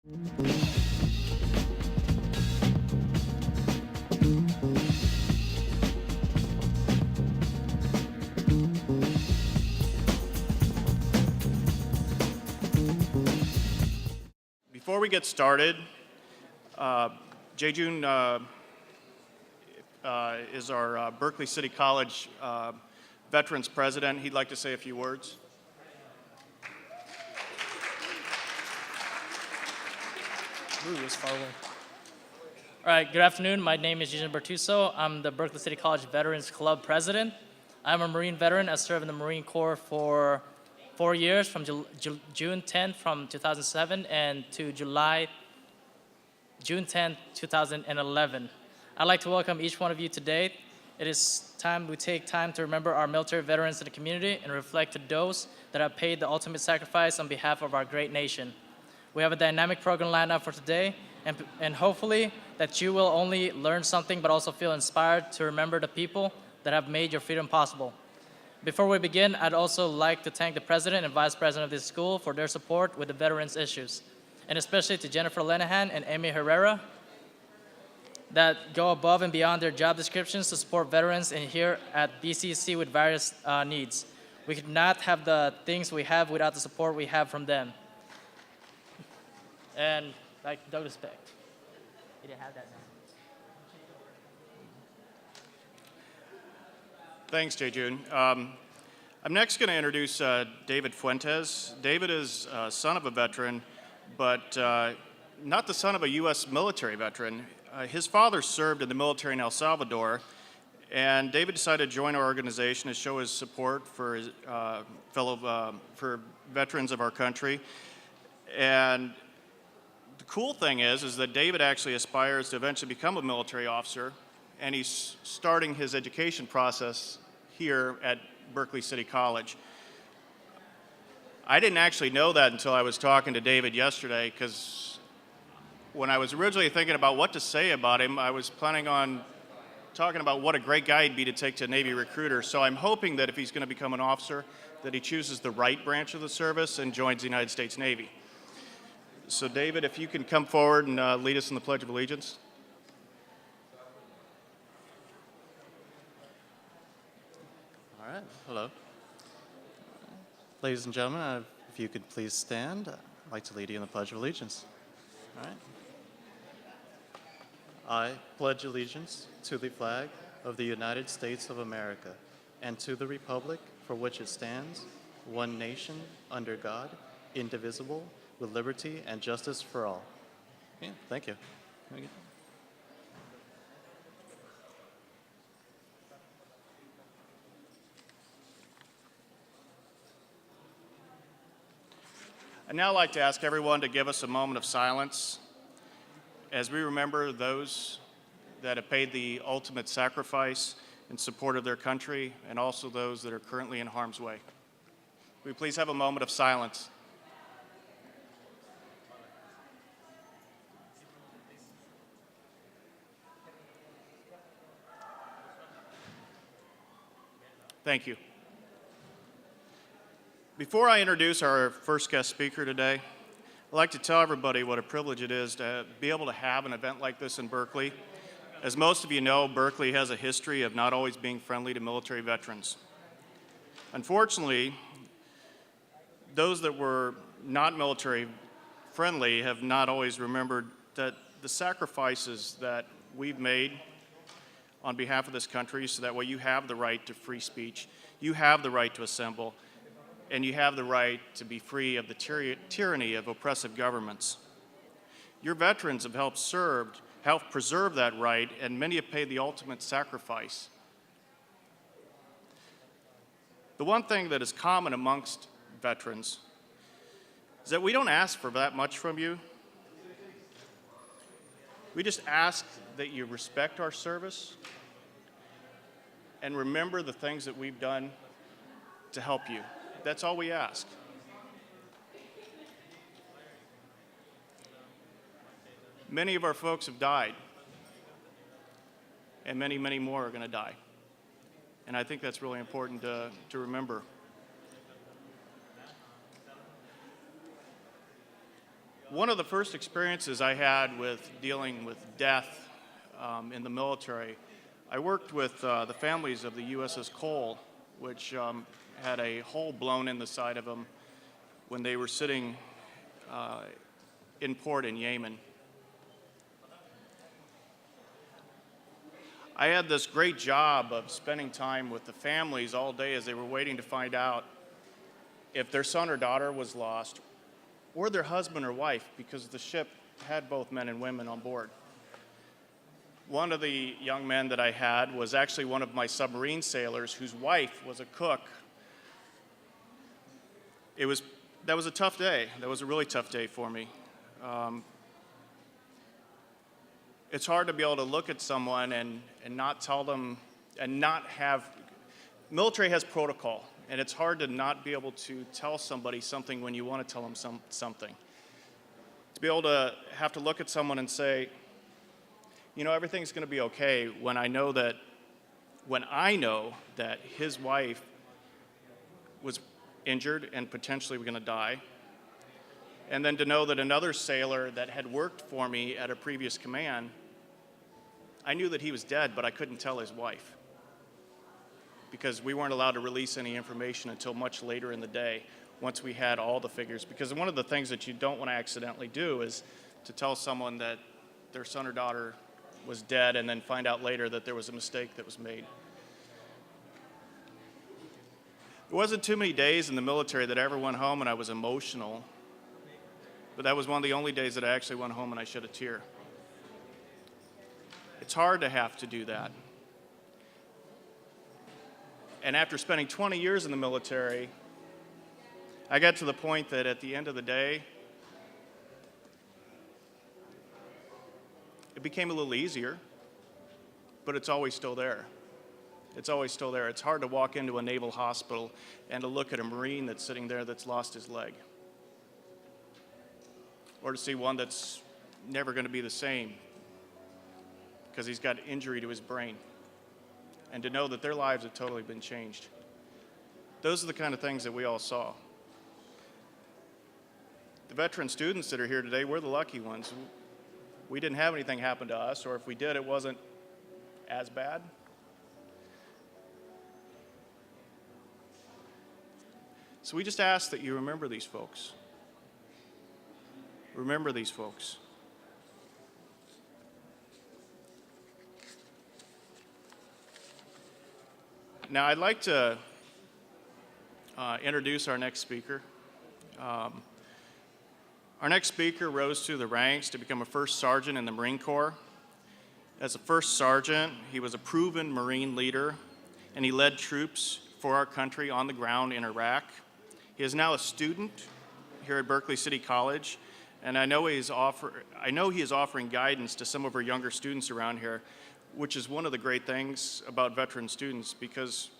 Before we get started, Jae-Jun is our Berkeley City College Veterans President. He'd like to say a few words. Ooh, it was far away. All right, good afternoon. My name is Jae-Jun Bertuso. I'm the Berkeley City College Veterans Club President. I'm a Marine veteran. I served in the Marine Corps for 4 years, from June 10th from 2007 and to June 10th, 2011. I'd like to welcome each one of you today. It is time we take time to remember our military veterans in the community and reflect to those that have paid the ultimate sacrifice on behalf of our great nation. We have a dynamic program lined up for today, and hopefully that you will only learn something but also feel inspired to remember the people that have made your freedom possible. Before we begin, I'd also like to thank the President and Vice President of this school for their support with the veterans issues, and especially to Jennifer Lenahan and Amy Herrera that go above and beyond their job descriptions to support veterans and here at BCC with various needs. We could not have the things we have without the support we have from them. And like Douglas Beck. He didn't have that now. Thanks, Jae-Jun. I'm next going to introduce David Fuentes. David is son of a veteran, but not the son of a U.S. military veteran. His father served in the military in El Salvador, and David decided to join our organization to show his support for his for veterans of our country. And the cool thing is that David actually aspires to eventually become a military officer, and he's starting his education process here at Berkeley City College. I didn't actually know that until I was talking to David yesterday, because when I was originally thinking about what to say about him, I was planning on talking about what a great guy he'd be to take to a Navy recruiter. So I'm hoping that if he's going to become an officer, that he chooses the right branch of the service and joins the United States Navy. So David, if you can come forward and lead us in the Pledge of Allegiance. All right, hello. Ladies and gentlemen, if you could please stand, I'd like to lead you in the Pledge of Allegiance. All right. I pledge allegiance to the flag of the United States of America and to the republic for which it stands, one nation, under God, indivisible, with liberty and justice for all. Yeah, thank you. I'd now like to ask everyone to give us a moment of silence as we remember those that have paid the ultimate sacrifice in support of their country, and also those that are currently in harm's way. Will we please have a moment of silence? Thank you. Before I introduce our first guest speaker today, I'd like to tell everybody what a privilege it is to be able to have an event like this in Berkeley. As most of you know, Berkeley has a history of not always being friendly to military veterans. Unfortunately, those that were not military friendly have not always remembered that the sacrifices that we've made on behalf of this country so that way you have the right to free speech, you have the right to assemble, and you have the right to be free of the tyranny of oppressive governments. Your veterans have helped preserve that right, and many have paid the ultimate sacrifice. The one thing that is common amongst veterans is that we don't ask for that much from you. We just ask that you respect our service and remember the things that we've done to help you. That's all we ask. Many of our folks have died, and many, many more are going to die. And I think that's really important to remember. One of the first experiences I had with dealing with death in the military, I worked with the families of the USS Cole, which had a hole blown in the side of them when they were sitting in port in Yemen. I had this great job of spending time with the families all day as they were waiting to find out if their son or daughter was lost, or their husband or wife, because the ship had both men and women on board. One of the young men that I had was actually one of my submarine sailors whose wife was a cook. That was a tough day. That was a really tough day for me. It's hard to be able to look at someone and not tell them, and not have, military has protocol, and it's hard to not be able to tell somebody something when you want to tell them something. To be able to have to look at someone and say, you know, everything's going to be okay, when I know that his wife was injured and potentially going to die, and then to know that another sailor that had worked for me at a previous command, I knew that he was dead, but I couldn't tell his wife because we weren't allowed to release any information until much later in the day once we had all the figures. Because one of the things that you don't want to accidentally do is to tell someone that their son or daughter was dead and then find out later that there was a mistake that was made. There wasn't too many days in the military that I ever went home and I was emotional, but that was one of the only days that I actually went home and I shed a tear. It's hard to have to do that. And after spending 20 years in the military, I got to the point that at the end of the day, it became a little easier, but it's always still there. It's always still there. It's hard to walk into a naval hospital and to look at a Marine that's sitting there that's lost his leg, or to see one that's never going to be the same because he's got injury to his brain, and to know that their lives have totally been changed. Those are the kind of things that we all saw. The veteran students that are here today, we're the lucky ones. We didn't have anything happen to us, or if we did, it wasn't as bad. So we just ask that you remember these folks. Remember these folks. Now, I'd like to introduce our next speaker. Our next speaker rose through the ranks to become a first sergeant in the Marine Corps. As a first sergeant, he was a proven Marine leader, and he led troops for our country on the ground in Iraq. He is now a student here at Berkeley City College, and I know he is offering guidance to some of our younger students around here, which is one of the great things about veteran students, because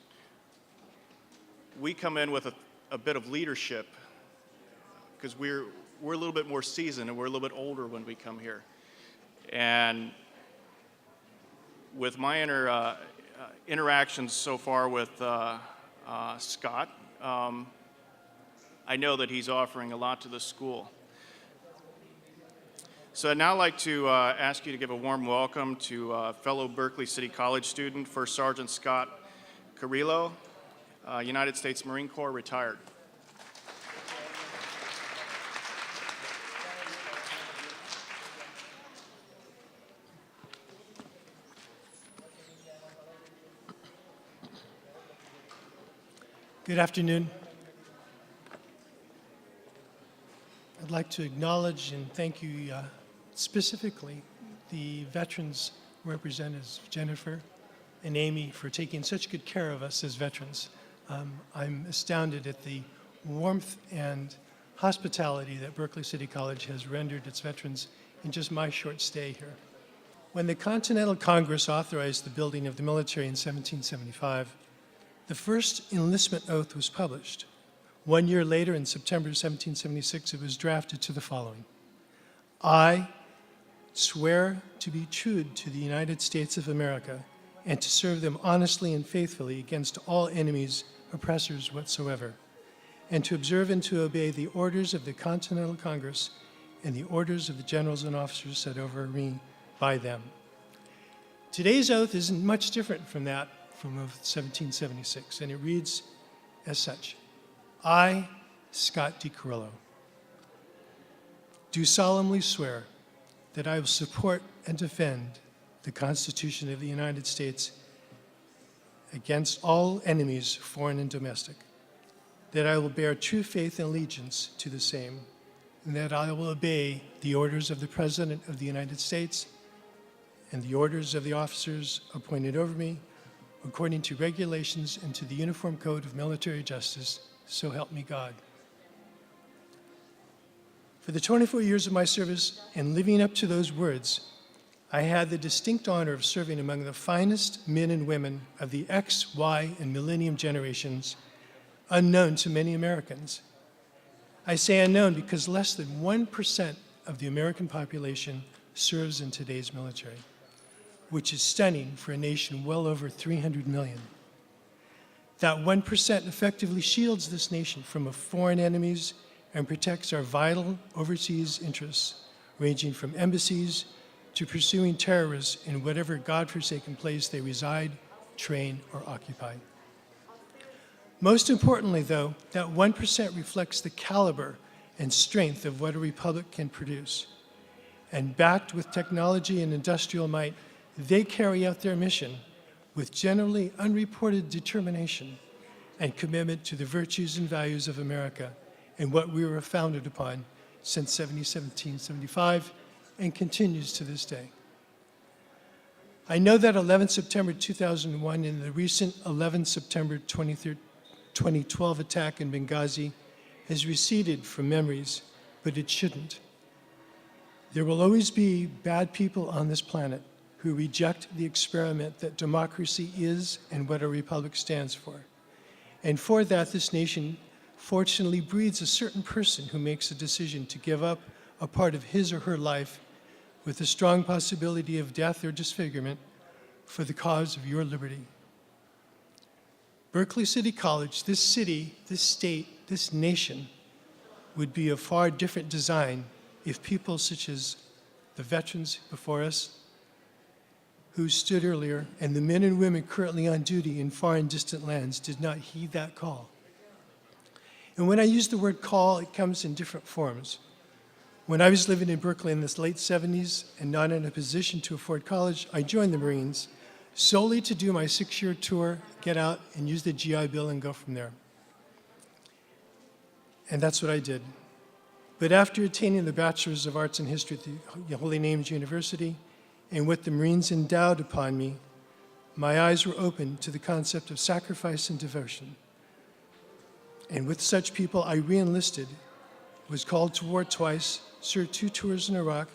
we come in with a bit of leadership, because we're a little bit more seasoned and we're a little bit older when we come here. And with my interactions so far with Scott, I know that he's offering a lot to the school. So I'd now like to ask you to give a warm welcome to fellow Berkeley City College student, First Sergeant Scott Carrillo, United States Marine Corps, retired. Good afternoon. I'd like to acknowledge and thank you specifically the veterans representatives, Jennifer and Amy, for taking such good care of us as veterans. I'm astounded at the warmth and hospitality that Berkeley City College has rendered its veterans in just my short stay here. When the Continental Congress authorized the building of the military in 1775, the first enlistment oath was published. 1 year later, in September 1776, it was drafted to the following: I swear to be true to the United States of America and to serve them honestly and faithfully against all enemies, oppressors whatsoever, and to observe and to obey the orders of the Continental Congress and the orders of the generals and officers set over me by them. Today's oath isn't much different from that from Oath 1776, and it reads as such. I, Scott D. Carrillo, do solemnly swear that I will support and defend the Constitution of the United States against all enemies, foreign and domestic, that I will bear true faith and allegiance to the same, and that I will obey the orders of the President of the United States and the orders of the officers appointed over me, according to regulations and to the Uniform Code of Military Justice, so help me God. For the 24 years of my service and living up to those words, I had the distinct honor of serving among the finest men and women of the X, Y, and Millennium generations, unknown to many Americans. I say unknown because less than 1% of the American population serves in today's military, which is stunning for a nation well over 300 million. That 1% effectively shields this nation from foreign enemies and protects our vital overseas interests, ranging from embassies to pursuing terrorists in whatever godforsaken place they reside, train, or occupy. Most importantly, though, that 1% reflects the caliber and strength of what a republic can produce. And backed with technology and industrial might, they carry out their mission with generally unreported determination and commitment to the virtues and values of America and what we were founded upon since 1775 and continues to this day. I know that 11 September 2001 and the recent 11 September 2012 attack in Benghazi has receded from memories, but it shouldn't. There will always be bad people on this planet who reject the experiment that democracy is and what a republic stands for. And for that, this nation fortunately breeds a certain person who makes a decision to give up a part of his or her life with a strong possibility of death or disfigurement for the cause of your liberty. Berkeley City College, this city, this state, this nation would be a far different design if people such as the veterans before us who stood earlier and the men and women currently on duty in far and distant lands did not heed that call. And when I use the word call, it comes in different forms. When I was living in Berkeley in the late 70s and not in a position to afford college, I joined the Marines solely to do my 6-year tour, get out, and use the GI Bill and go from there. And that's what I did. But after attaining the Bachelor's of Arts in History at the Holy Names University, and what the Marines endowed upon me, my eyes were opened to the concept of sacrifice and devotion. And with such people, I re-enlisted, was called to war twice, served 2 tours in Iraq,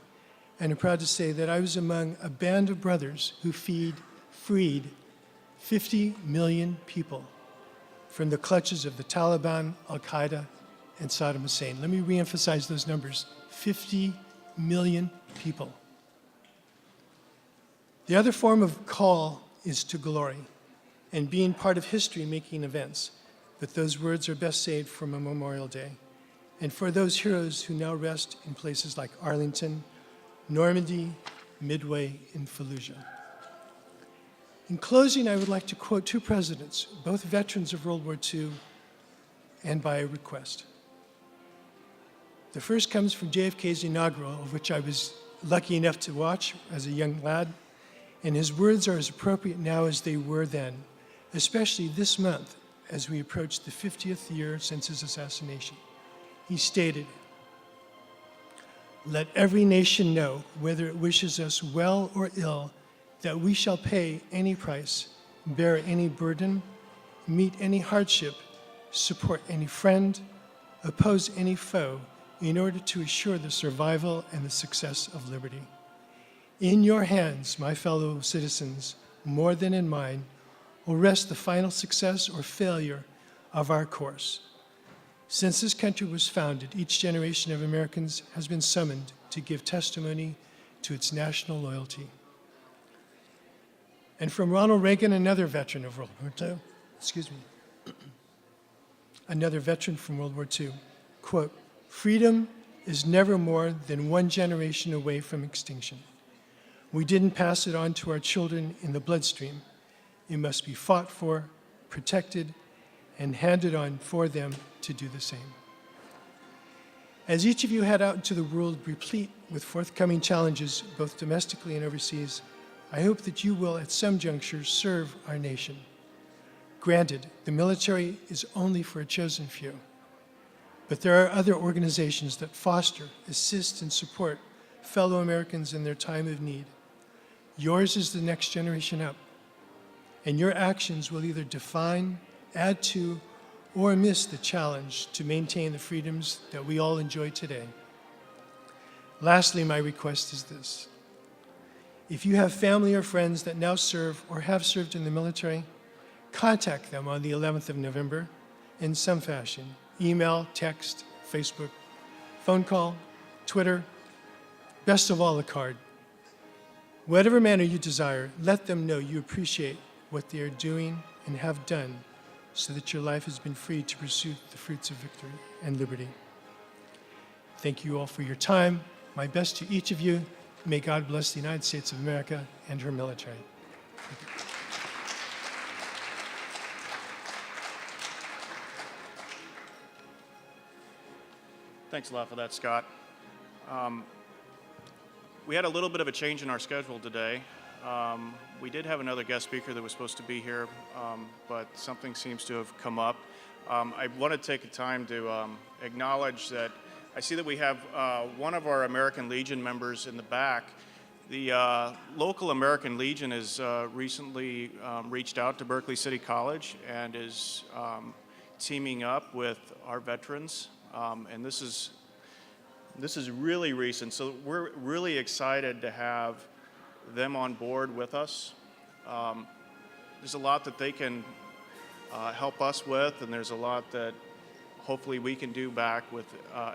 and I'm proud to say that I was among a band of brothers who freed 50 million people from the clutches of the Taliban, Al-Qaeda, and Saddam Hussein. Let me re-emphasize those numbers, 50 million people. The other form of call is to glory and being part of history making events, but those words are best saved for Memorial Day. And for those heroes who now rest in places like Arlington, Normandy, Midway, and Fallujah. In closing, I would like to quote 2 presidents, both veterans of World War II, and by request. The first comes from JFK's inaugural, of which I was lucky enough to watch as a young lad, and his words are as appropriate now as they were then, especially this month as we approach the 50th year since his assassination. He stated, "Let every nation know, whether it wishes us well or ill, that we shall pay any price, bear any burden, meet any hardship, support any friend, oppose any foe, in order to assure the survival and the success of liberty. In your hands, my fellow citizens, more than in mine, will rest the final success or failure of our course. Since this country was founded, each generation of Americans has been summoned to give testimony to its national loyalty." And from Ronald Reagan, another veteran of World War II, another veteran from World War II, quote, "Freedom is never more than one generation away from extinction. We didn't pass it on to our children in the bloodstream. It must be fought for, protected, and handed on for them to do the same. As each of you head out into the world replete with forthcoming challenges, both domestically and overseas, I hope that you will, at some juncture, serve our nation. Granted, the military is only for a chosen few, but there are other organizations that foster, assist, and support fellow Americans in their time of need. Yours is the next generation up, and your actions will either define, add to, or miss the challenge to maintain the freedoms that we all enjoy today. Lastly, my request is this. If you have family or friends that now serve or have served in the military, contact them on the 11th of November in some fashion. Email, text, Facebook, phone call, Twitter, best of all, a card. Whatever manner you desire, let them know you appreciate what they are doing and have done so that your life has been free to pursue the fruits of victory and liberty. Thank you all for your time. My best to each of you. May God bless the United States of America and her military. Thanks a lot for that, Scott. We had a little bit of a change in our schedule today. We did have another guest speaker that was supposed to be here, but something seems to have come up. I want to take a time to acknowledge that I see that we have one of our American Legion members in the back. The local American Legion has recently reached out to Berkeley City College and is teaming up with our veterans, and this is really recent, so we're really excited to have them on board with us. There's a lot that they can help us with, and there's a lot that hopefully we can do back with,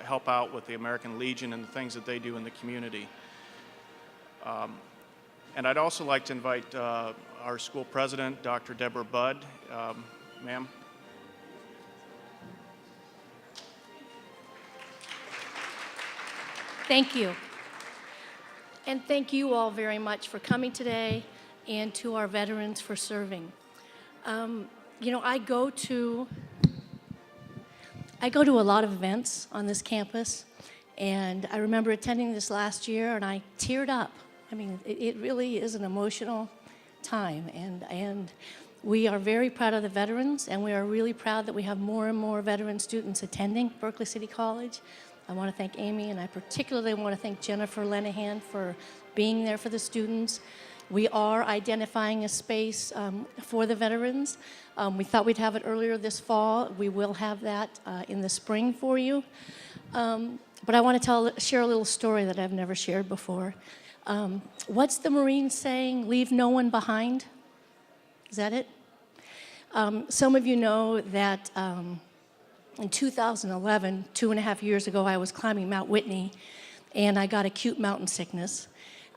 help out with the American Legion and the things that they do in the community. And I'd also like to invite our school president, Dr. Deborah Budd. Ma'am. Thank you. And thank you all very much for coming today and to our veterans for serving. You know, I go to a lot of events on this campus, and I remember attending this last year and I teared up. I mean, it really is an emotional time, and we are very proud of the veterans, and we are really proud that we have more and more veteran students attending Berkeley City College. I want to thank Amy, and I particularly want to thank Jennifer Lenahan for being there for the students. We are identifying a space for the veterans. We thought we'd have it earlier this fall. We will have that in the spring for you. But I want to share a little story that I've never shared before. What's the Marine saying? Leave no one behind? Is that it? Some of you know that in 2011, 2.5 years ago, I was climbing Mount Whitney, and I got acute mountain sickness.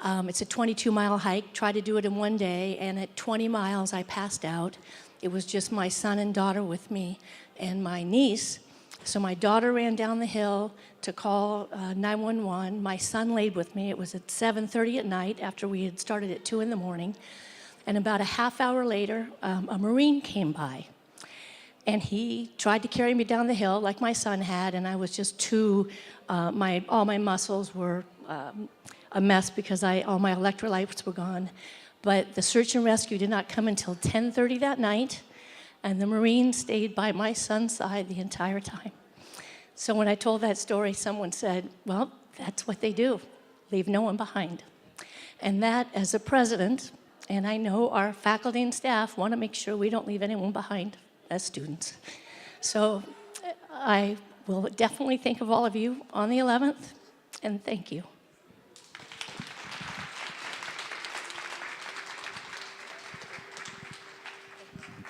It's a 22-mile hike. Tried to do it in one day, and at 20 miles, I passed out. It was just my son and daughter with me, and my niece. So my daughter ran down the hill to call 911. My son laid with me. It was at 7:30 at night after we had started at 2 in the morning. And about a half hour later, a Marine came by. And he tried to carry me down the hill like my son had, and I was just too, all my muscles were a mess because all my electrolytes were gone. But the search and rescue did not come until 10:30 that night, and the Marine stayed by my son's side the entire time. So when I told that story, someone said, well, that's what they do, leave no one behind. And that, as a president, and I know our faculty and staff want to make sure we don't leave anyone behind as students. So I will definitely think of all of you on the 11th, and thank you.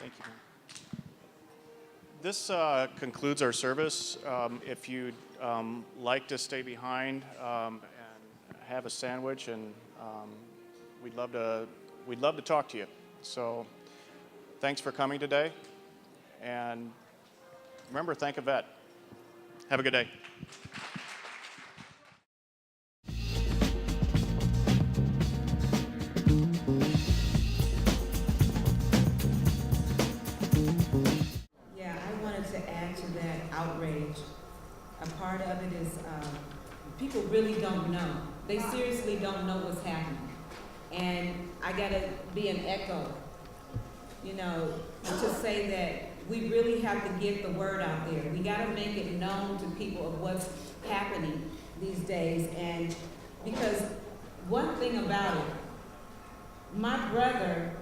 Thank you. This concludes our service. If you'd like to stay behind and have a sandwich, and we'd love to talk to you. So thanks for coming today. And remember, thank a vet. Have a good day. a part of it is people really don't know. They seriously don't know what's happening. And I gotta be an echo, you know, to say that we really have to get the word out there. We gotta make it known to people of what's happening these days. And because one thing about it, my brother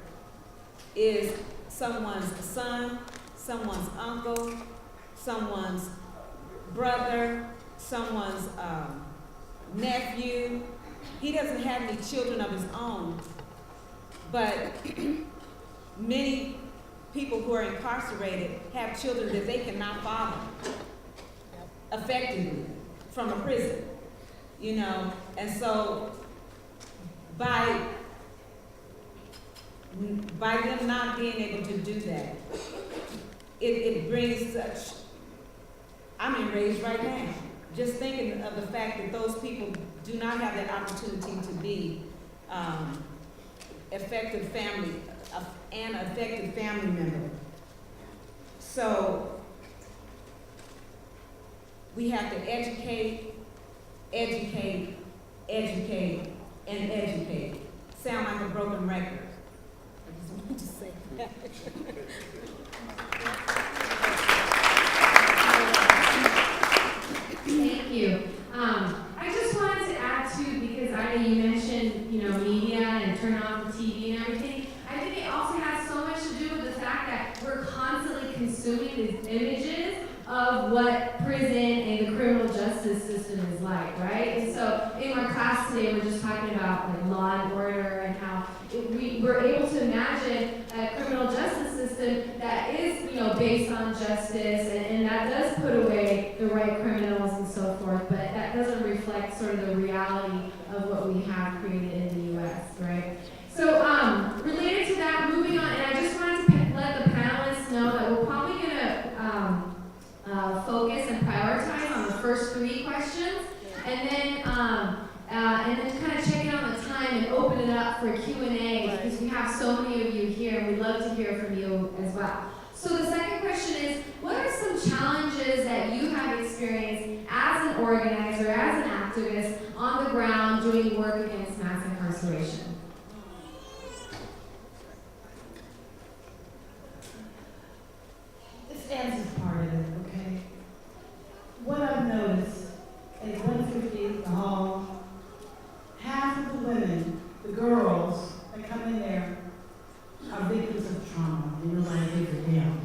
is someone's son, someone's uncle, someone's brother, someone's nephew. He doesn't have any children of his own, but many people who are incarcerated have children that they cannot father effectively from a prison, you know. And so by them not being able to do that, it brings such, I'm enraged right now, just thinking of the fact that those people do not have that opportunity to be effective family, an effective family member. So we have to educate, educate, educate, and educate. Sound like a broken record. I just wanted to say that. Thank you. I just wanted to add too, because I know you mentioned, you know, media and turn on the TV and everything. I think it also has so much to do with the fact that we're constantly consuming these images of what prison and the criminal justice system is like, right? And so in my class today, we're just talking about like law and order and how we're able to imagine a criminal justice system that is, you know, based on justice and that does put away the right criminals and so forth, but that doesn't reflect sort of the reality of what we have created in the U.S., right? So related to that, moving on, and I just wanted to let the panelists know that we're probably going to focus and prioritize on the first three questions, and then kind of check in on the time and open it up for Q&A because we have so many of you here and we'd love to hear from you as well. So the second question is, what are some challenges that you have experienced as an organizer, as an activist on the ground doing work against mass incarceration? This answers part of it, okay? What I've noticed is 150 the hall, half of the women, the girls that come in there are victims of trauma. They realize they were down.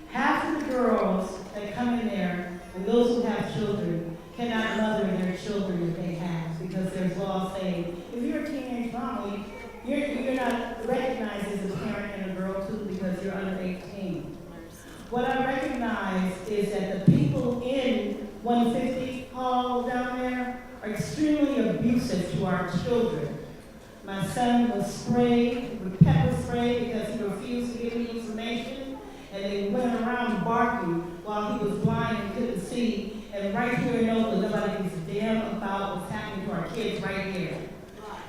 Half of the girls that come in there, and those who have children, cannot mother their children that they have because there's laws saying, if you're a teenage mom, you're not recognized as a parent and a girl too because you're under 18. What I recognize is that the people in 150 Hall down there are extremely abusive to our children. My son was sprayed with pepper spray because he refused to give me information, and they went around barking while he was blind and couldn't see. And right here in Oakland, nobody gives a damn about what's happening to our kids right here.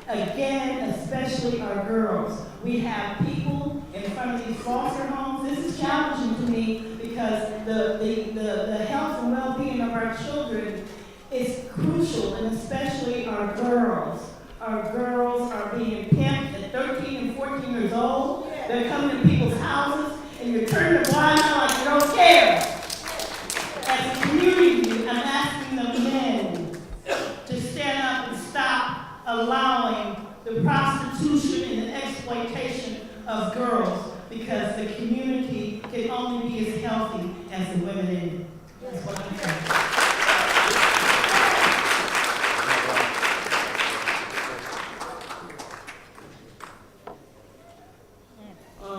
Again, especially our girls. We have people in front of these foster homes. This is challenging to me because the health and well-being of our children is crucial, and especially our girls. Our girls are being pimped at 13 and 14 years old. They're coming to people's houses, and you're turning a blind eye like you don't care. As a community, I'm asking the men to stand up and stop allowing the prostitution and the exploitation of girls, because the community can only be as healthy as the women in it. That's what I'm saying.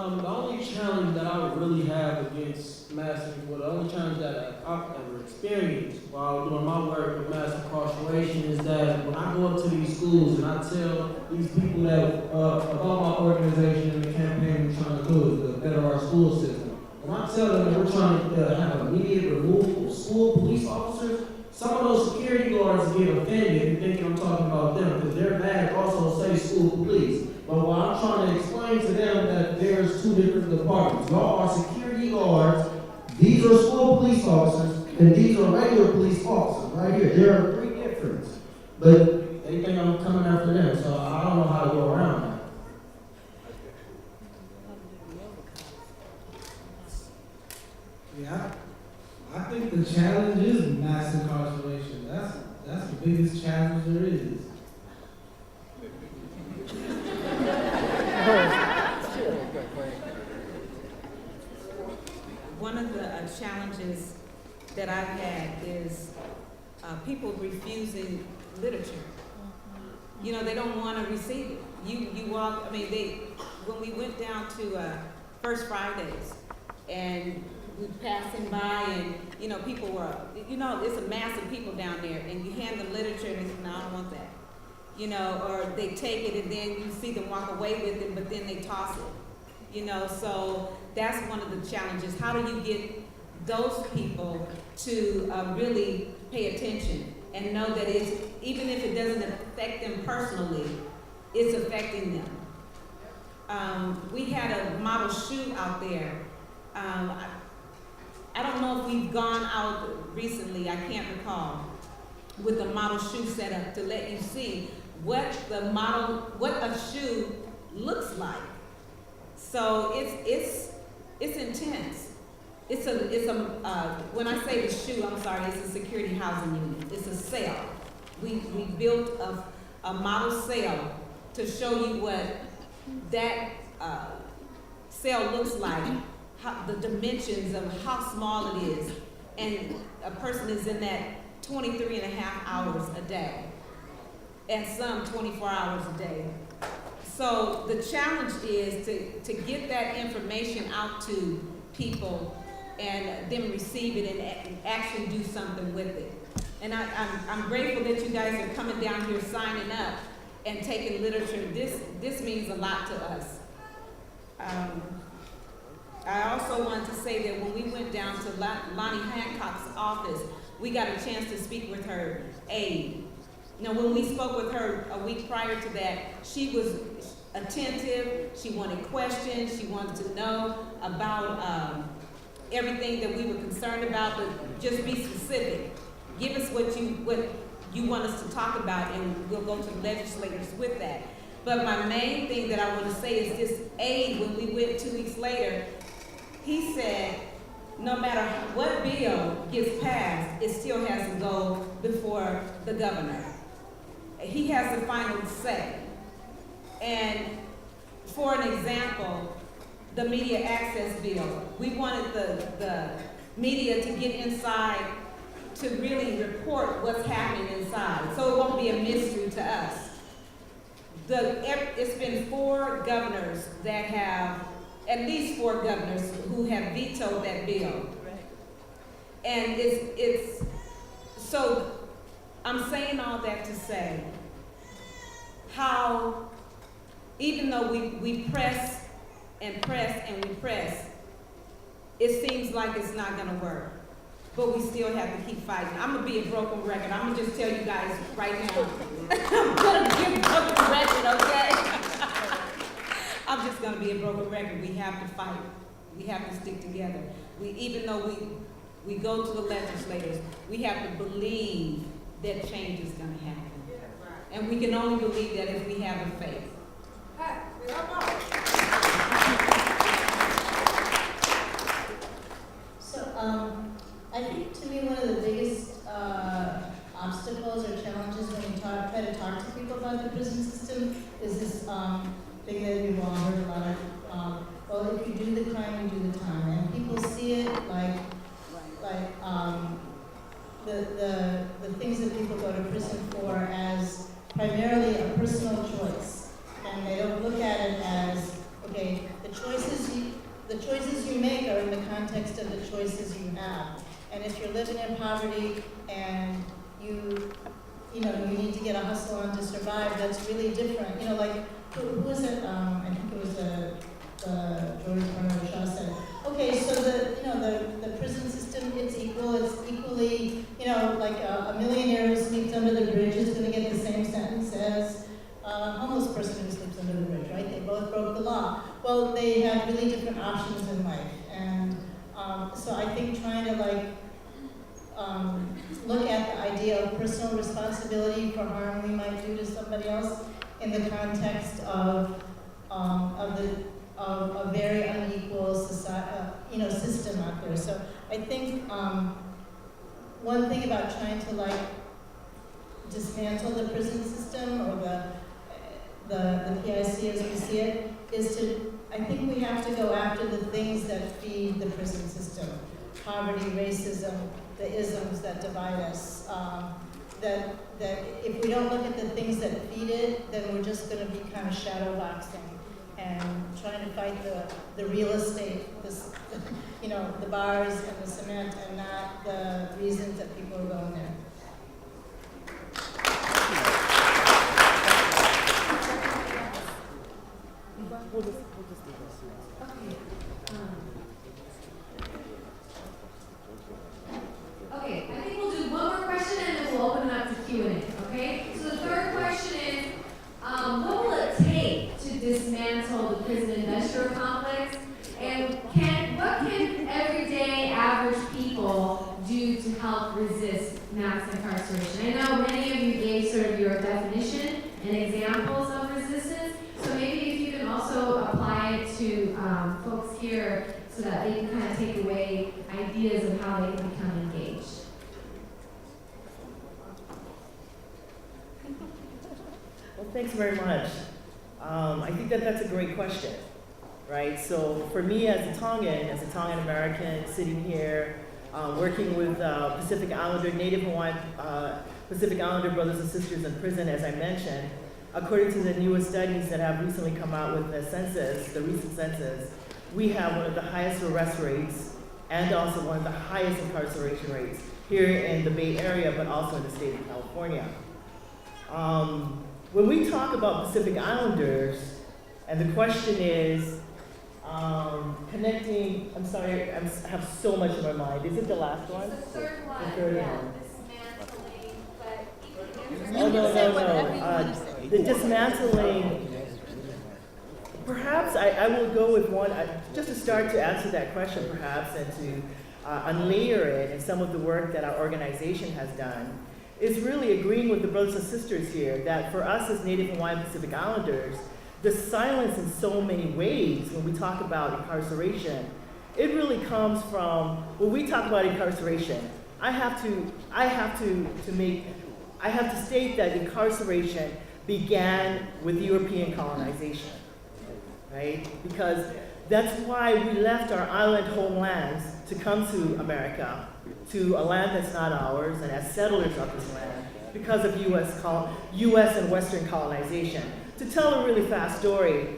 The only challenge that I would really have against the only challenge that I've ever experienced while doing my work with mass incarceration is that when I go up to these schools and I tell these people that about my organization and the campaign we're trying to do is to better our school system. When I tell them that we're trying to have immediate removal of school police officers, some of those security guards get offended and think I'm talking about them because their badge also says school police. But while I'm trying to explain to them that there's two different departments. Y'all are security guards, these are school police officers, And these are regular police officers right here. There are 3 difference. But they think I'm coming after them, so I don't know how to go around that. Yeah, I think the challenge is mass incarceration. That's the biggest challenge there is. One of the challenges that I've had is people refusing literature. You know, they don't want to receive it. You walk, I mean, when we went down to First Fridays and we passing by and, you know, people were, you know, it's a mass of people down there and you hand them literature and they say, no, I don't want that. You know, or they take it and then you see them walk away with it, but then they toss it. You know, so that's one of the challenges. How do you get those people to really pay attention and know that it's, even if it doesn't affect them personally, it's affecting them. We had a model shoe out there. I don't know if we've gone out recently, I can't recall, with a model shoe set up to let you see what a shoe looks like. So it's intense. When I say the shoe, I'm sorry, it's a security housing unit. It's a cell. We built a model cell to show you what that cell looks like, the dimensions of how small it is. And a person is in that 23 and a half hours a day, and some 24 hours a day. So the challenge is to get that information out to people and them receive it and actually do something with it. And I'm grateful that you guys are coming down here signing up and taking literature. This means a lot to us. I also want to say that when we went down to Lonnie Hancock's office, we got a chance to speak with her aide. Now, when we spoke with her a week prior to that, she was attentive, she wanted questions, she wanted to know about everything that we were concerned about, but just be specific. Give us what you want us to talk about, and we'll go to the legislators with that. But my main thing that I want to say is this aide, when we went 2 weeks later, he said, no matter what bill gets passed, it still has to go before the governor. He has the final say. And for an example, the media access bill, we wanted the media to get inside to really report what's happening inside, so it won't be a mystery to us. It's been 4 governors that have, at least 4 governors who have vetoed that bill. And so I'm saying all that to say how, even though we press and press and we press, it seems like it's not gonna work. But we still have to keep fighting. I'm gonna be a broken record. I'm gonna just tell you guys right now. I'm gonna be a broken record, okay? I'm just gonna be a broken record. We have to fight. We have to stick together. Even though we go to the legislators, we have to believe that change is gonna happen. And we can only believe that if we have a faith. So, I think to me one of the biggest obstacles or challenges when you try to talk to people about the prison system is this thing that we've all heard a lot of, well, if you do the crime, you do the time. And people see it like the things that people go to prison for as primarily a personal choice. And they don't look at it as, okay, the choices you make are in the context of the choices you have. And if you're living in poverty and you need to get a hustle on to survive, that's really different. You know, like, who was it? I think it was George Bernard Shaw said, okay, so the prison system, it's equally, like a millionaire who sleeps under the bridge is going to get the same sentence as a homeless person who sleeps under the bridge, right? They both broke the law. Well, they have really different options in life. And so I think trying to do to somebody else in the context of a very unequal society, system out there. So I think one thing about trying to dismantle the prison system or the PIC as we see it is I think we have to go after the things that feed the prison system. Poverty, racism, the isms that divide us. That if we don't look at the things that feed it, then we're just going to be kind of shadow boxing and trying to fight the real estate, the bars and the cement, and not the reasons that people are going there. Okay, I think we'll do one more question and then we'll open it up to Q&A, okay? So the third question is, what will it take to dismantle the prison industrial complex? And what can everyday average people do to help resist mass incarceration? I know many of you gave sort of your definition and examples of resistance, so maybe if you can also apply it to folks here so that they can kind of take away ideas of how they can become engaged. Well, thanks very much. I think that's a great question, right? So for me as a Tongan American sitting here, working with Pacific Islander, Native Hawaiian, Pacific Islander brothers and sisters in prison, as I mentioned, according to the newest studies that have recently come out with the recent census, we have one of the highest arrest rates and also one of the highest incarceration rates here in the Bay Area, but also in the state of California. When we talk about Pacific Islanders, and the question is connecting, I'm sorry, I have so much in my mind. Is it the last one? It's the third one, The third yeah, one. dismantling, but Oh, no. The dismantling, perhaps I will go with one, just to start to answer that question perhaps, and to unlayer it and some of the work that our organization has done, is really agreeing with the brothers and sisters here that for us as Native Hawaiian Pacific Islanders, the silence in so many ways when we talk about incarceration, it really comes from, when we talk about incarceration, I have to state that incarceration began with European colonization, right? Because that's why we left our island homelands to come to America, to a land that's not ours, and as settlers of this land, because of U.S. and Western colonization. To tell a really fast story,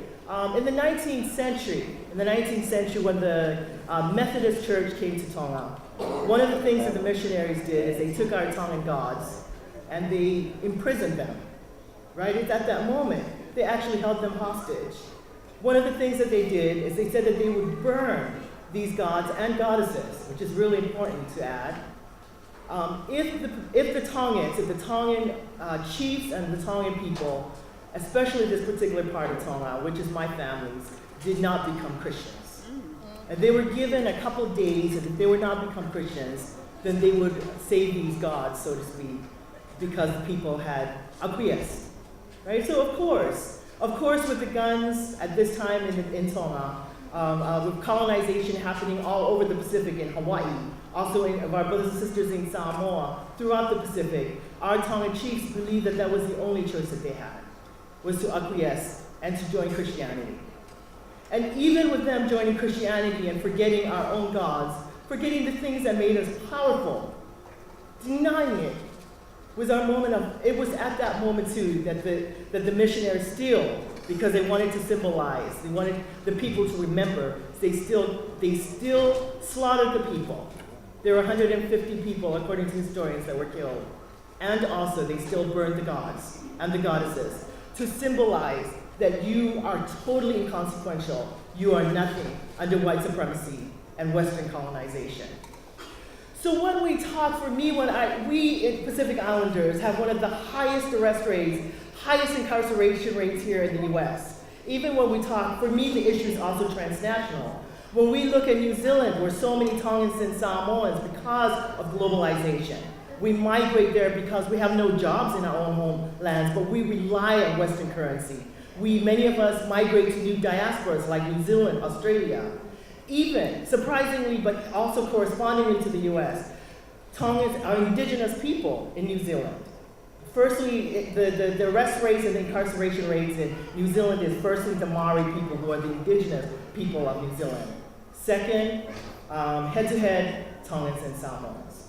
in the 19th century, when the Methodist Church came to Tonga, one of the things that the missionaries did is they took our Tongan gods and they imprisoned them, right? It's at that moment, they actually held them hostage. One of the things that they did is they said that they would burn these gods and goddesses, which is really important to add. If the Tongan chiefs and the Tongan people, especially this particular part of Tonga, which is my family's, did not become Christians. And they were given a couple of days, and if they would not become Christians, then they would save these gods, so to speak, because the people had acquiesced, right? So of course, with the guns at this time in Tonga, with colonization happening all over the Pacific in Hawaii, also of our brothers and sisters in Samoa, throughout the Pacific, our Tongan chiefs believed that that was the only choice that they had, was to acquiesce and to join Christianity. And even with them joining Christianity and forgetting our own gods, forgetting the things that made us powerful, denying it, was our moment it was at that moment too that the missionaries still, because they wanted to symbolize, they wanted the people to remember, they still slaughtered the people. There were 150 people, according to historians, that were killed. And also they still burned the gods and the goddesses to symbolize that you are totally inconsequential, you are nothing under white supremacy and Western colonization. So when we talk, for me, we in Pacific Islanders have one of the highest arrest rates, highest incarceration rates here in the US. Even when we talk, for me, the issue is also transnational. When we look at New Zealand, where so many Tongans and Samoans, because of globalization, We migrate there because we have no jobs in our own homelands, but we rely on Western currency. Many of us migrate to new diasporas like New Zealand, Australia. Even, surprisingly, but also correspondingly to the US, Tongans are indigenous people in New Zealand. Firstly, the arrest rates and the incarceration rates in New Zealand is firstly the Maori people, who are the indigenous people of New Zealand. Second, head-to-head, Tongans and Samoans,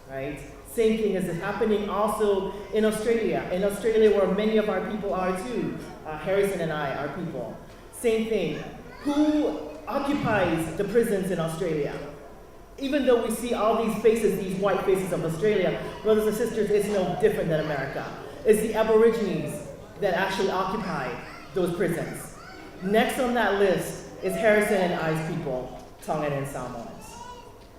right? Same thing is happening also in Australia. In Australia, where many of our people are too. Harrison and I are people. Same thing. Who occupies the prisons in Australia? Even though we see all these faces, these white faces of Australia, brothers and sisters, it's no different than America. It's the Aborigines that actually occupy those prisons. Next on that list is Harrison and I's people, Tongan and Samoans.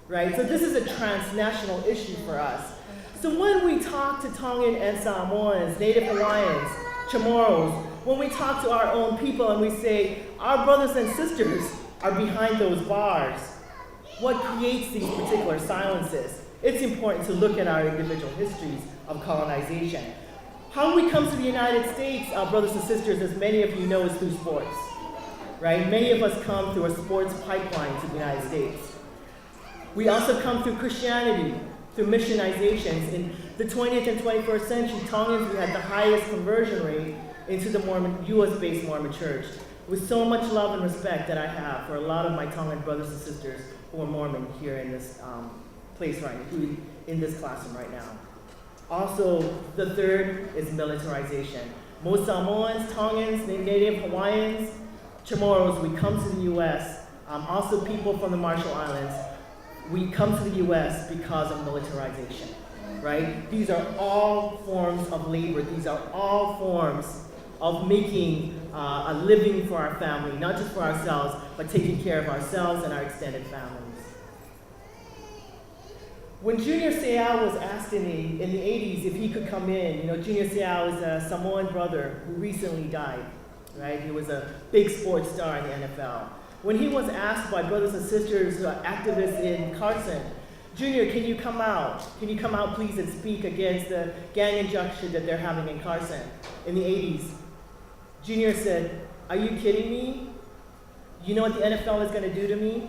Right? So this is a transnational issue for us. So when we talk to Tongan and Samoans, Native Hawaiians, Chamorros, when we talk to our own people and we say, our brothers and sisters are behind those bars, what creates these particular silences? It's important to look at our individual histories of colonization. How we come to the United States, our brothers and sisters, as many of you know, is through sports. Right? Many of us come through a sports pipeline to the United States. We also come through Christianity, through missionizations. In the 20th and 21st century, Tongans, we had the highest conversion rate into the US-based Mormon church. With so much love and respect that I have for a lot of my Tongan brothers and sisters who are Mormon here in this place right now, in this classroom right now. Also, the third is militarization. Most Samoans, Tongans, Native Hawaiians, Chamorros, we come to the US, also people from the Marshall Islands, we come to the US because of militarization, right? These are all forms of labor. These are all forms of making a living for our family, not just for ourselves, but taking care of ourselves and our extended families. When Junior Seau was asked in the 80s if he could come in, Junior Seau is a Samoan brother who recently died, right? He was a big sports star in the NFL. When he was asked by brothers and sisters who are activists in Carson, Junior, can you come out? Can you come out, please, and speak against the gang injunction that they're having in Carson in the 80s? Junior said, are you kidding me? You know what the NFL is going to do to me?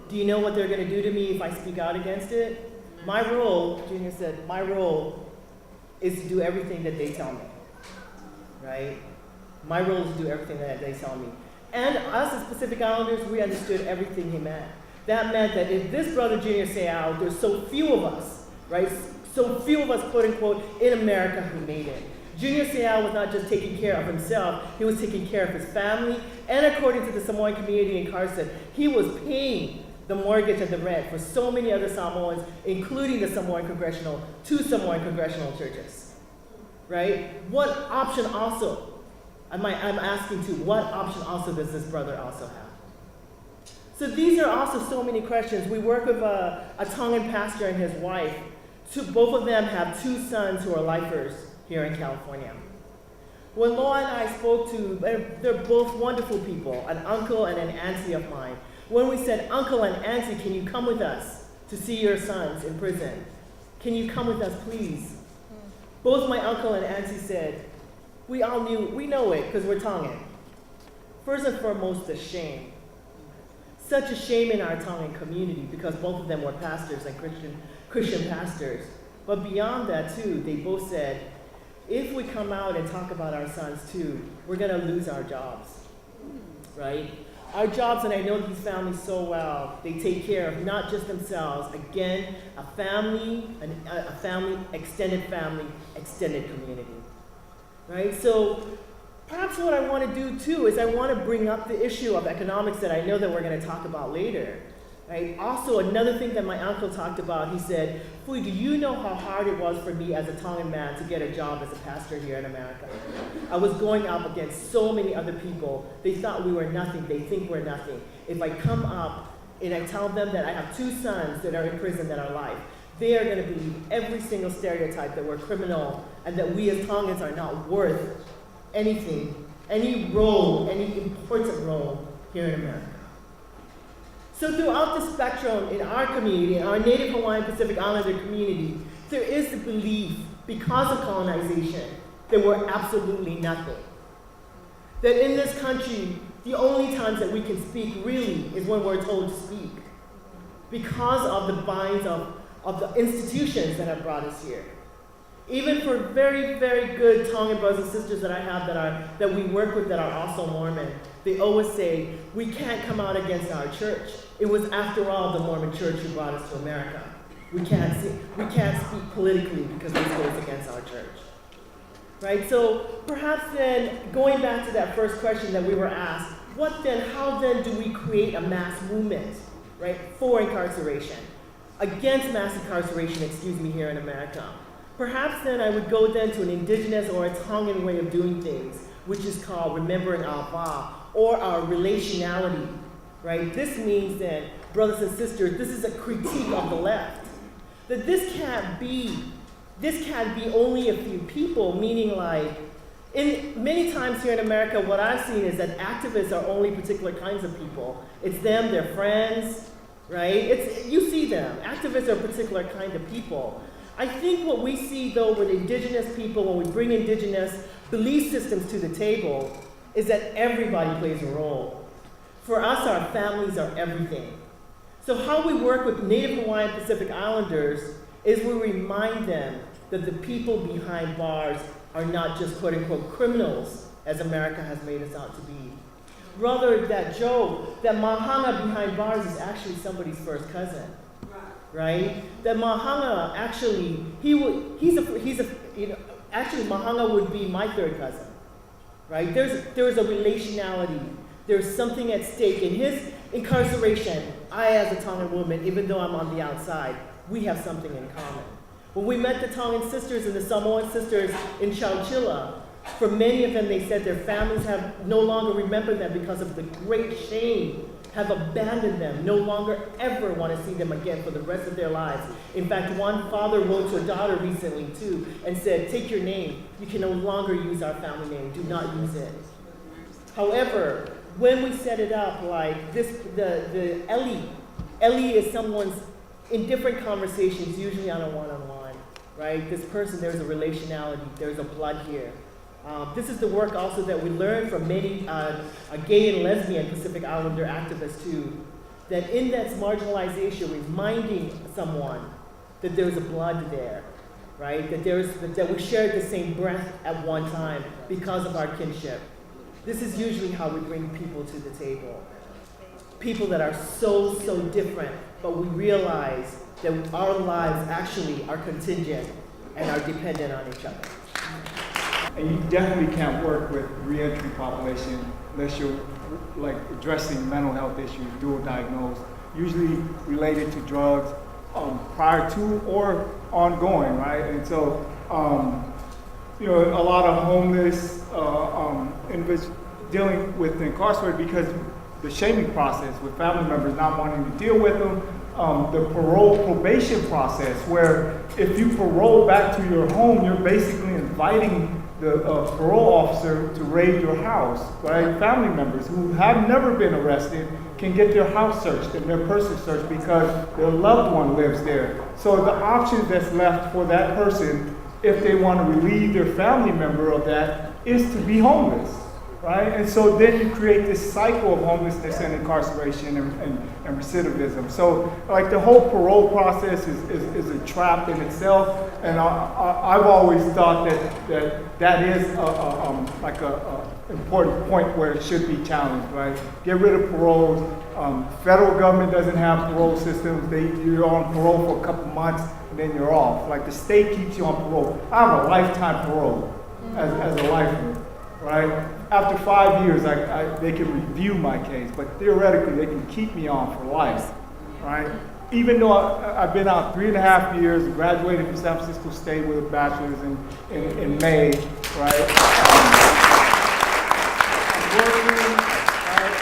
Do you know what they're going to do to me if I speak out against it? My role, Junior said, my role is to do everything that they tell me, right? My role is to do everything that they tell me. And us as Pacific Islanders, we understood everything he meant. That meant that if this brother Junior Seau, there's so few of us, right? So few of us, quote unquote, in America who made it. Junior Seau was not just taking care of himself, he was taking care of his family, and according to the Samoan community in Carson, he was paying the mortgage and the rent for so many other Samoans, including the two Samoan congressional churches, right? What option also, I'm asking too, what option also does this brother also have? So these are also so many questions. We work with a Tongan pastor and his wife. Both of them have two sons who are lifers here in California. When Laura and I spoke to, they're both wonderful people, an uncle and an auntie of mine. When we said, Uncle and Auntie, can you come with us to see your sons in prison? Can you come with us, please? Both my uncle and auntie said, we know it because we're Tongan. First and foremost, the shame. Such a shame in our Tongan community because both of them were pastors and Christian pastors. But beyond that too, they both said, if we come out and talk about our sons too, we're gonna lose our jobs, right? Our jobs, and I know these families so well, they take care of not just themselves, again, a family, extended community, right? So perhaps what I want to do too is I want to bring up the issue of economics that I know that we're going to talk about later, right? Also, another thing that my uncle talked about, he said, Fui, do you know how hard it was for me as a Tongan man to get a job as a pastor here in America? I was going up against so many other people. They thought we were nothing. They think we're nothing. If I come up and I tell them that I have two sons that are in prison that are alive, they are going to believe every single stereotype that we're criminal and that we as Tongans are not worth anything, any role, any important role here in America. So throughout the spectrum in our community, in our Native Hawaiian Pacific Islander community, there is the belief, because of colonization, that we're absolutely nothing. That in this country, the only times that we can speak really is when we're told to speak, because of the binds of the institutions that have brought us here. Even for very, very good Tongan brothers and sisters that I have that we work with that are also Mormon, they always say, we can't come out against our church. It was, after all, the Mormon church who brought us to America. We can't speak politically because this goes against our church. Right? So perhaps then, going back to that first question that we were asked, how then do we create a mass movement, right, for incarceration? Against mass incarceration, here in America. Perhaps then I would go then to an Indigenous or a Tongan way of doing things, which is called remembering our va, or our relationality, right? This means then, brothers and sisters, this is a critique of the left. That this can't be only a few people, meaning like, many times here in America, what I've seen is that activists are only particular kinds of people. It's them, their friends, right? You see them. Activists are a particular kind of people. I think what we see, though, with Indigenous people, when we bring Indigenous belief systems to the table, is that everybody plays a role. For us, our families are everything. So how we work with Native Hawaiian Pacific Islanders is we remind them that the people behind bars are not just quote-unquote criminals, as America has made us out to be. Rather, that Mahanga behind bars is actually somebody's first cousin. Right? That Mahanga actually, actually Mahanga would be my third cousin, right? There's a relationality. There's something at stake. In his incarceration, I as a Tongan woman, even though I'm on the outside, we have something in common. When we met the Tongan sisters and the Samoan sisters in Chowchilla, for many of them, they said their families have no longer remembered them because of the great shame, have abandoned them, no longer ever want to see them again for the rest of their lives. In fact, one father wrote to a daughter recently too and said, take your name, you can no longer use our family name, do not use it. However, when we set it up like this, the Ellie is someone's, in different conversations, usually on a one-on-one, right? This person, there's a relationality, there's a blood here. This is the work also that we learned from many gay and lesbian Pacific Islander activists too, that in that marginalization, reminding someone that there's a blood there, right? That we shared the same breath at one time because of our kinship. This is usually how we bring people to the table. People that are so, so different, but we realize that our lives actually are contingent and are dependent on each other. And you definitely can't work with reentry population unless you're like addressing mental health issues, dual diagnosed, usually related to drugs, prior to or ongoing, right? And so, a lot of homeless individuals dealing with incarcerated because the shaming process with family members not wanting to deal with them, the probation process where if you parole back to your home, you're basically inviting the parole officer to raid your house, right? Family members who have never been arrested can get their house searched and their person searched because their loved one lives there. So the option that's left for that person, if they want to relieve their family member of that, is to be homeless, right? And so then you create this cycle of homelessness and incarceration and recidivism. So like the whole parole process is a trap in itself, and I've always thought that is like a important point where it should be challenged, right? Get rid of paroles. Federal government doesn't have parole systems. You're on parole for a couple months and then you're off. Like the state keeps you on parole. I have a lifetime parole as a lifer, right? After 5 years, they can review my case, but theoretically, they can keep me on for life, right? Even though I've been out 3.5 years, graduated from San Francisco State with a bachelor's in May, right? I'm working, right?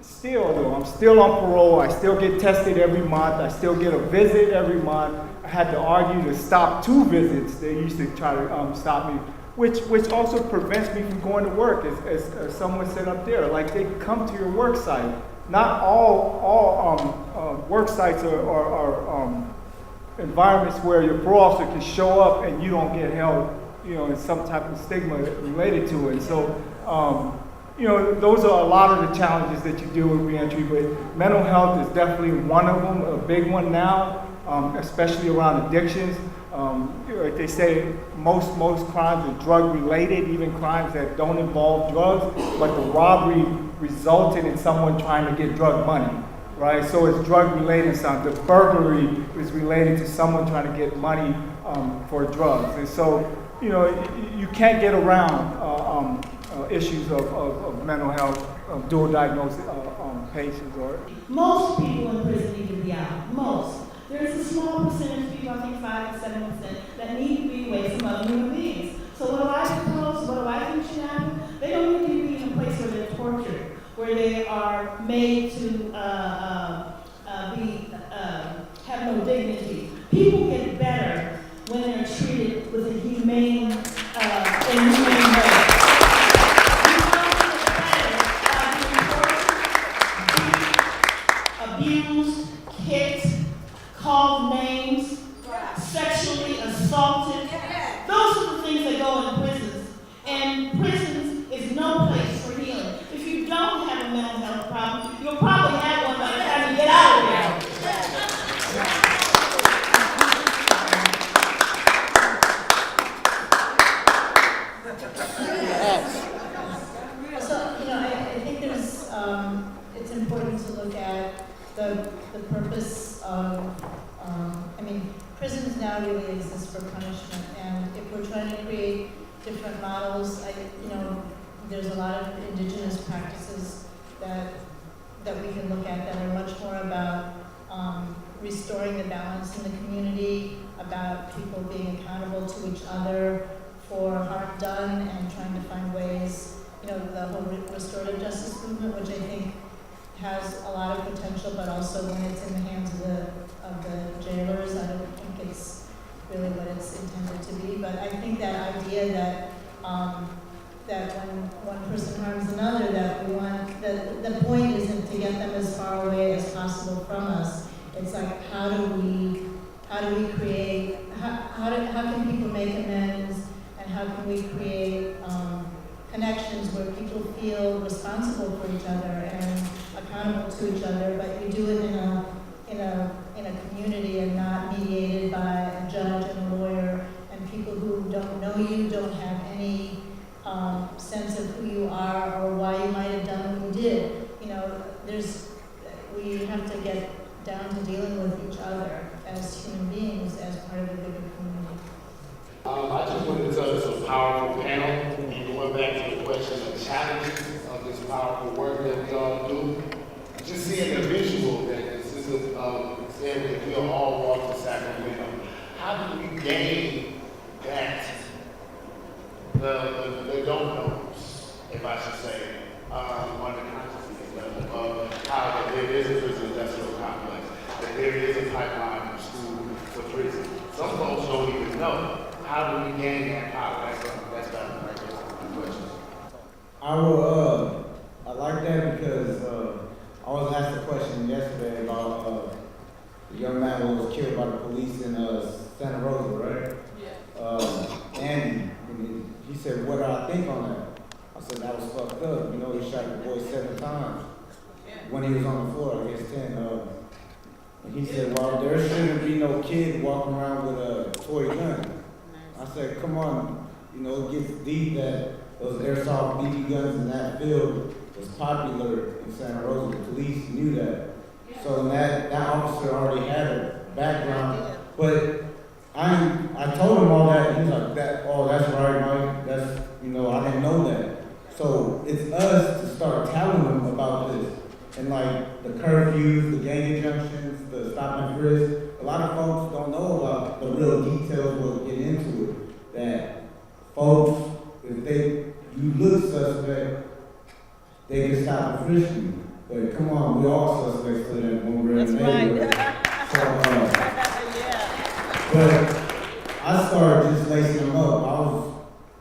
Still, though, I'm still on parole. I still get tested every month. I still get a visit every month. I had to argue to stop 2 visits. They used to try to stop me. Which also prevents me from going to work, as someone said up there. Like they come to your work site, not all work sites are environments where your parole officer can show up and you don't get held, in some type of stigma related to it. So, those are a lot of the challenges that you deal with reentry, but mental health is definitely one of them, a big one now, especially around addictions. Like they say, most crimes are drug related, even crimes that don't involve drugs, but the robbery resulted in someone trying to get drug money, right? So it's drug related something. The burglary is related to someone trying to get money for drugs. And so, you can't get around issues of mental health, dual diagnosed patients. Most people in prison need to be out. Most. There's a small percentage of people, I think 5 to 7%, that need to be away from other human beings. So what do I propose? What do I think should happen? They don't need to be in a place where they're tortured, where they are made to have no dignity. People get better when they're treated with a humane way. Abused, kicked, called names, sexually assaulted. Those are the things that go in prisons. And prisons is no place for healing. If you don't have a mental health problem, you'll probably have one by the time you get out of there. So, I think there's, it's important to look at the purpose of, prisons now really exist for punishment, and if we're trying to create different models, there's a lot of indigenous practices that we can look at that are much more about restoring the balance in the community, about people being accountable to each other for harm done, and trying to find ways, the whole restorative justice movement, which I think has a lot of potential, but also when it's in the hands of the jailers, I don't think it's really what it's intended to be. But I think that idea that that when one person harms another, that we want, the point isn't to get them as far away as possible from us. It's like, how do we create, how can people make amends, and how can we create connections where people feel responsible for each other and accountable to each other, but you do it in a community and not mediated by a judge and a lawyer and people who don't know you, don't have any sense of who you are or why you might have done what you did. We have to get down to dealing with each other as human beings, as part of a bigger community. I just wanted to tell this was a powerful panel, and going back to the question of challenges of this powerful work that we all do. Just seeing the visual that this is said that we'll all walk to Sacramento. How do we gain that, the dominoes, if I should say, on the consciousness level of how that there is a prison industrial complex, that there is a pipeline from school to prison. Some folks don't even know. How do we gain that power? That's about the question. I like that because I was asked a question yesterday about the young man who was killed by the police in Santa Rosa, right? Yeah. Andy, he said, what do I think on that? I said, that was fucked up. He shot the boy 7 times when he was on the floor, I guess 10. And he said, well, there shouldn't be no kid walking around with a toy gun. I said, come on, it gets deep that those airsoft BB guns in that field was popular in Santa Rosa. The police knew that. So that officer already had a background. But I told him all that, and he's like, that's right, Mike. That's, I didn't know that. So it's us to start telling them about this. And like the curfews, the gang injunctions, the stop and frisk, a lot of folks don't know about the real details we'll get into it. That folks, if you look suspect, they can stop and frisk you. But come on, we all suspects to them when we're in the neighborhood. But I started just lacing them up. I was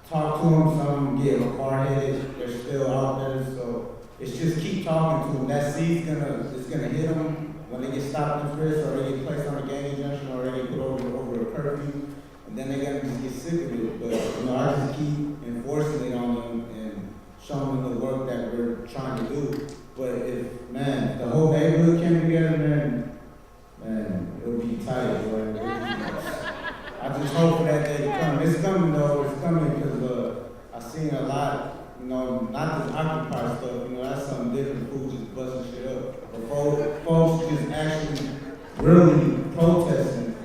talking to them, some of them getting hard-headed, they're still out there, so it's just keep talking to them. That seed's gonna hit them when they get stopped in frisk, or they get placed on a gang injunction, or they get put over a curfew, and then they're gonna just get sick of it. But you know, I just keep enforcing it on them and showing them the work that we're trying to do. But if the whole neighborhood came together, man, it would be tight, boy. I just hope for that day to come. It's coming though. It's coming because I've seen a lot. You know, not this Occupy stuff. You know, that's something different. Fools just busting shit up. But folks just actually really protesting.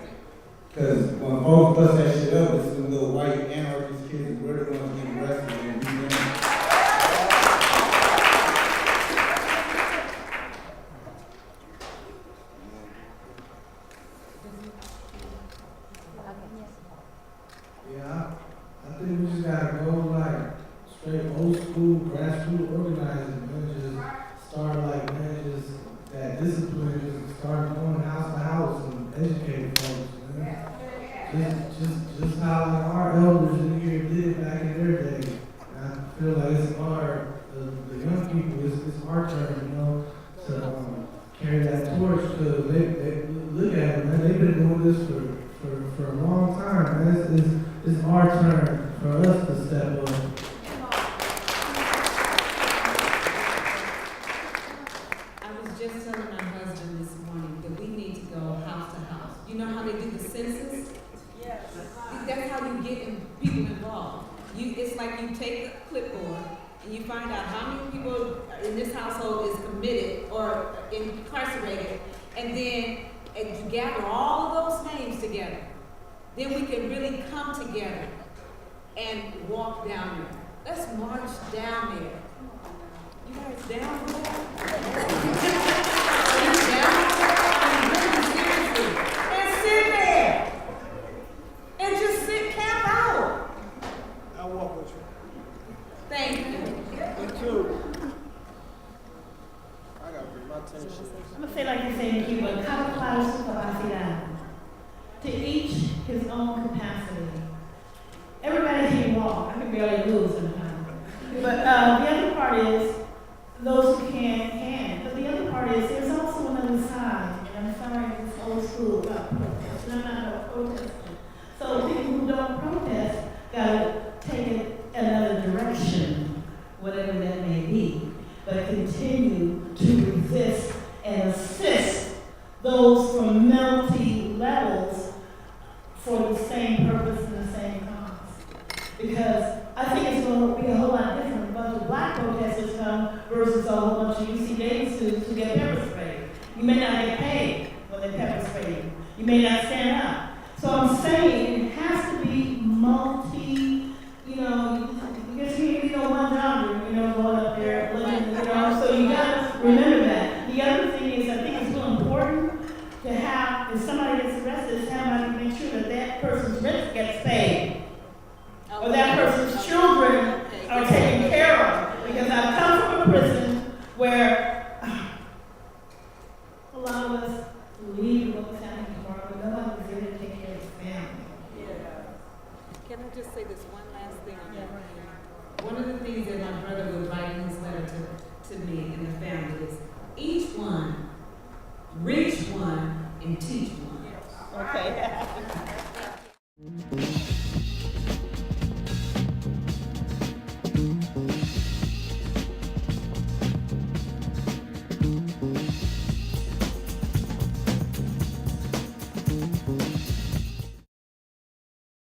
Because when folks bust that shit up, it's some little white anarchist kids, and we're the ones getting arrested and beat them. Yeah, I think we just gotta go like straight old school grassroots organizing, man. Just start like, man, just that discipline, just start going house to house and educating folks, man. Just how like our elders in here did it back in their day. And I feel like it's the young people, it's our turn, you know, to carry that torch, because they look at it, man, they've been doing this for a long time, man. It's our turn for us to step up. I was just telling my husband this morning that we need to go house to house. You know how they do the census? Yes. That's how you get people involved. It's like you take the clipboard and you find out how many people in this household is committed or incarcerated, and then you gather all of those names together. Then we can really come together and walk down there. Let's march down there. You guys down for that? Are you down for that? Seriously. And sit there. And just camp out. I'll walk with you. Thank you. Me too. I gotta bring my tennis shoes. I'm gonna say like you say in Cuba, cada cual su capacidad. To each his own capacity. Everybody can walk. I can barely move sometimes. But the other part is, those who can. But the other part is, there's also another side. And I'm sorry, it's old school about protest. And I'm not about protesting. So people who don't protest gotta take it another direction, whatever that may be. But continue to resist and assist those from multi levels for the same purpose and the same cause. Because I think it's going to be a whole lot different. A bunch of black protesters come versus a whole bunch of UC Davis students who get pepper sprayed. You may not get paid when they pepper spray you. You may not stand up. So I'm saying it has to be multi, you know, because you know one job, you know, going up there, looking, you know, so you got to remember that. The other thing is, I think it's real important to have, if somebody gets arrested, somebody make sure that that person's rent gets paid. Or that person's children are taken care of. Because I've come from a prison where a lot of us leave what was happening tomorrow, but nobody was there to take care of the family. Yeah. Can I just say this one last thing on that? One of the things that my brother would